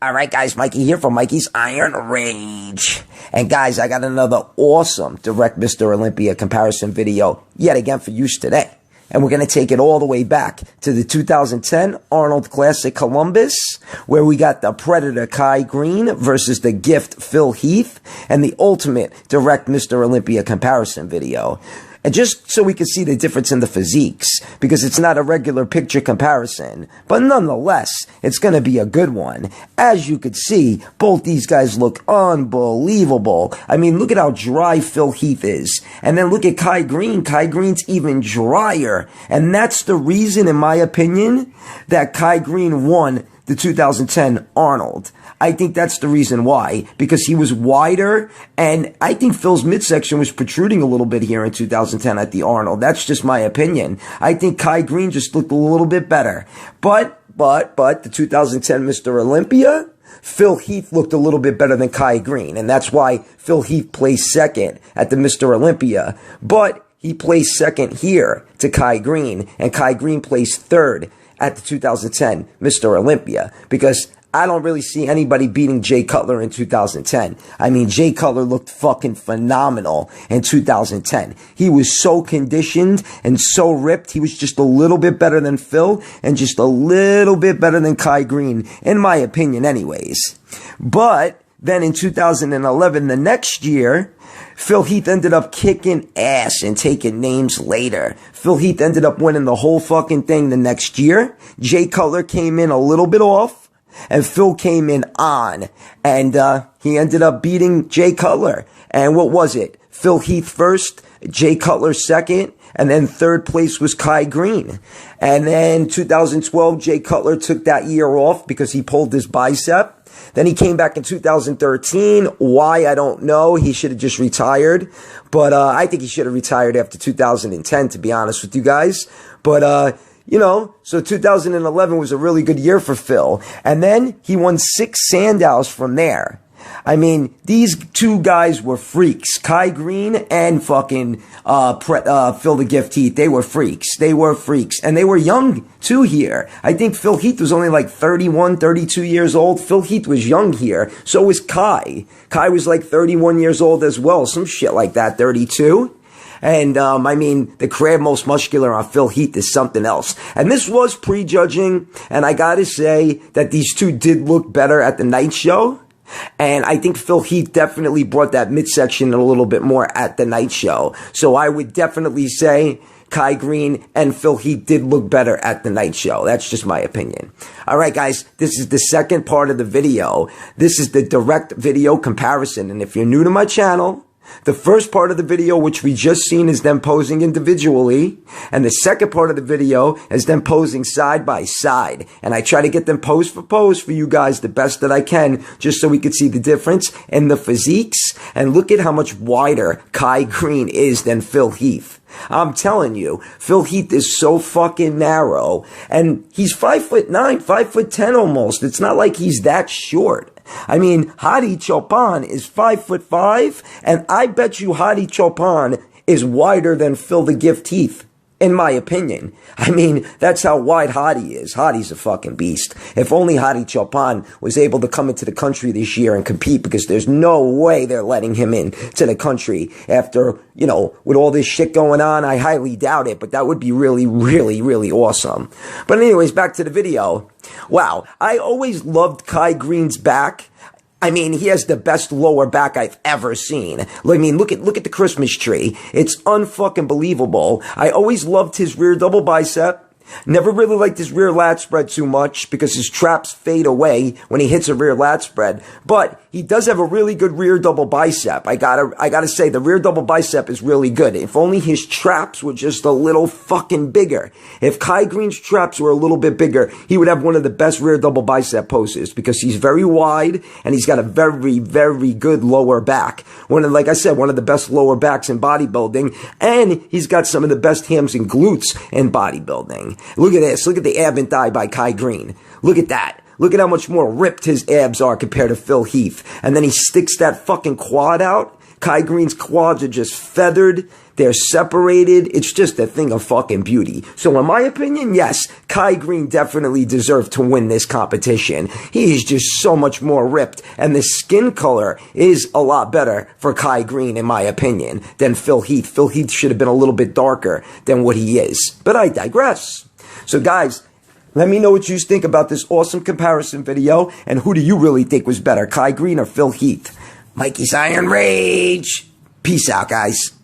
All right, guys, Mikey here from Mikey's Iron Rage. And guys, I got another awesome direct Mr. Olympia comparison video yet again for use today. And we're going to take it all the way back to the 2010 Arnold Classic Columbus, where we got the Predator Kai Greene versus the Gift Phil Heath, and the ultimate direct Mr. Olympia comparison video. And just so we can see the difference in the physiques, because it's not a regular picture comparison, but nonetheless, it's going to be a good one. As you could see, both these guys look unbelievable. I mean, look at how dry Phil Heath is. And then look at Kai Greene. Kai Greene's even drier. And that's the reason, in my opinion, that Kai Greene won the 2010 Arnold. I think that's the reason why, because he was wider, and I think Phil's midsection was protruding a little bit here in 2010 at the Arnold. That's just my opinion. I think Kai Greene just looked a little bit better. But the 2010 Mr. Olympia, Phil Heath looked a little bit better than Kai Greene, and that's why Phil Heath placed second at the Mr. Olympia. But he placed second here to Kai Greene, and Kai Greene placed third at the 2010 Mr. Olympia, because I don't really see anybody beating Jay Cutler in 2010. I mean, Jay Cutler looked fucking phenomenal in 2010. He was so conditioned and so ripped. He was just a little bit better than Phil and just a little bit better than Kai Greene, in my opinion anyways. But then in 2011, the next year, Phil Heath ended up kicking ass and taking names later. Phil Heath ended up winning the whole fucking thing the next year. Jay Cutler came in a little bit off, and Phil came in on, and he ended up beating Jay Cutler. And what was it? Phil Heath first, Jay Cutler second, and then third place was Kai Greene. And then 2012, Jay Cutler took that year off because he pulled his bicep. Then he came back in 2013. Why, I don't know. He should have just retired. But I think he should have retired after 2010, to be honest with you guys. But you know, so 2011 was a really good year for Phil. And then he won 6 Sandows from there. I mean, these two guys were freaks. Kai Greene and fucking Phil the Gift Heath. They were freaks. They were freaks. And they were young, too, here. I think Phil Heath was only like 31, 32 years old. Phil Heath was young here. So was Kai. Kai was like 31 years old as well. Some shit like that, 32. And, I mean, the crab most muscular on Phil Heath is something else. And this was prejudging, and I gotta say that these two did look better at the night show. And I think Phil Heath definitely brought that midsection a little bit more at the night show. So I would definitely say Kai Greene and Phil Heath did look better at the night show. That's just my opinion. All right, guys, this is the second part of the video. This is the direct video comparison. And if you're new to my channel, the first part of the video, which we just seen, is them posing individually. And the second part of the video is them posing side by side. And I try to get them pose for pose for you guys the best that I can, just so we could see the difference in the physiques. And look at how much wider Kai Greene is than Phil Heath. I'm telling you, Phil Heath is so fucking narrow. And he's 5'9", 5'10" almost. It's not like he's that short. I mean, Hadi Chopin is 5'5", and I bet you Hadi Chopin is wider than Phil the Gift Heath, in my opinion. I mean, that's how wide Hadi is. Hadi's a fucking beast. If only Hadi Chopin was able to come into the country this year and compete, because there's no way they're letting him in to the country after, you know, with all this shit going on. I highly doubt it, but that would be really, really, really awesome. But anyways, back to the video. Wow, I always loved Kai Greene's back. I mean, he has the best lower back I've ever seen. I mean, look at the Christmas tree. It's unfucking believable. I always loved his rear double bicep. Never really liked his rear lat spread too much because his traps fade away when he hits a rear lat spread. But he does have a really good rear double bicep. I gotta say, the rear double bicep is really good. If only his traps were just a little fucking bigger. If Kai Greene's traps were a little bit bigger, he would have one of the best rear double bicep poses, because he's very wide and he's got a very, very good lower back. Like I said, one of the best lower backs in bodybuilding, and he's got some of the best hams and glutes in bodybuilding. Look at this. Look at the ab and thigh by Kai Greene. Look at that. Look at how much more ripped his abs are compared to Phil Heath. And then he sticks that fucking quad out. Kai Greene's quads are just feathered. They're separated. It's just a thing of fucking beauty. So in my opinion, yes, Kai Greene definitely deserved to win this competition. He is just so much more ripped, and the skin color is a lot better for Kai Greene, in my opinion, than Phil Heath. Phil Heath should have been a little bit darker than what he is. But I digress. So guys, let me know what you think about this awesome comparison video, and who do you really think was better, Kai Greene or Phil Heath? Mikey's Iron Rage. Peace out, guys.